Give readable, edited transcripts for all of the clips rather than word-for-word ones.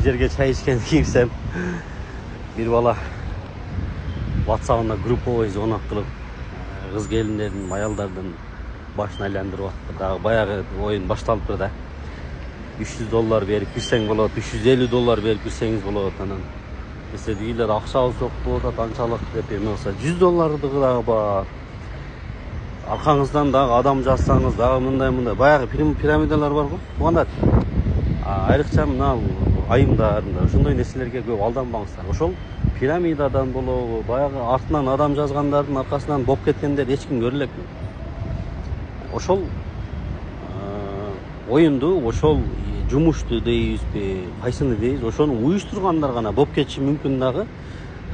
жерге чай ичкенге кирсем, бир бала WhatsApp'ына групповой звонок кылып, кыз келиндердин, аялдардын башын айландырып атты. Дагы баягы оюн башталыптыр да. $300 берип кирсең болот, $350 берип кирсеңиз болот. Анан эсе дейлер акчабыз жок болуп атат анчалык деп, эми болсо $100 дагы бар. Аркаңыздан дагы адам жазсаңыз, дагы мындай баягы пирамидалар бар го. Туугандар. Айрыкча мына айымдарында ошондой нерселерге көп алданбаңыздар. Ошол пирамидадан болобу, баягы артынан адам жазгандардын аркасынан болуп кеткендер эч ким көрө элекпи? Ошол оюнду, ошол жумушту дейбизби, кайсыны дейбиз, ошону уюштургандар гана болуп кетиши мүмкүн дагы.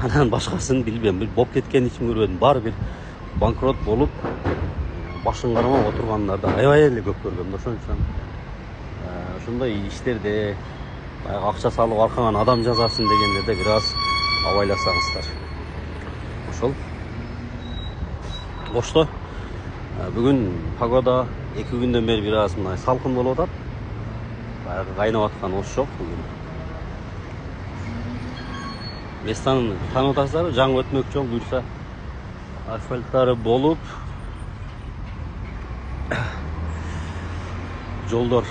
Анан башкасын билбейм, болуп кеткенин эч ким көрбөдүм. Баары бир банкрот болуп, башын кармап отургандарды аябай эле көп көргөм. Ошон үчүн ошондой иштерде баягы акча салып аркаңан адам жазасың дегендерде бир аз абайласаңыздар. Ошол. Ошто бүгүн погода 2 күндөн бери бир аз мына салкын болуп атат. Баягы кайнап аткан ош жок бүгүн. Местаны таанып атасыздарбы? Жаңы өтмөк жол буюрса асфальттары болуп, жолдор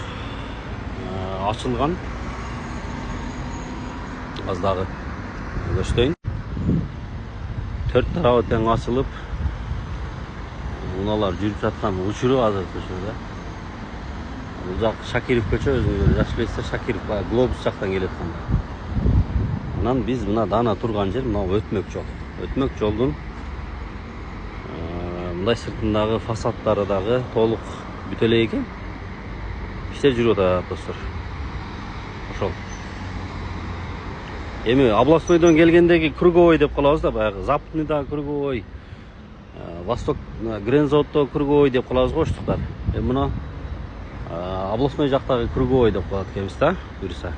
ачылган. Az дагы көчтөйүн. 4 тарабы тең ачылып, унаалар жүрүп жаткан учуру азыр ошо да. Бул жак Шакиров көчө, өзүңүздөр жакшы билесиздер, Шакиров баягы глобус жактан келаткан. Анан биз мына дана турган жер мына өтмөк жол. Өтмөк жолдун мындай сыртындагы фасадтары дагы толук бүтө элек экен. Иштер жүрүп атат достор. Ошол. Эми областойдон келгендеги круговой деп калабыз да, баягы западныйда круговой, восток Грензотто круговой деп калабыз го оштуктар. Эми мына областной жактагы круговой деп калат экенбиз да, буюрса.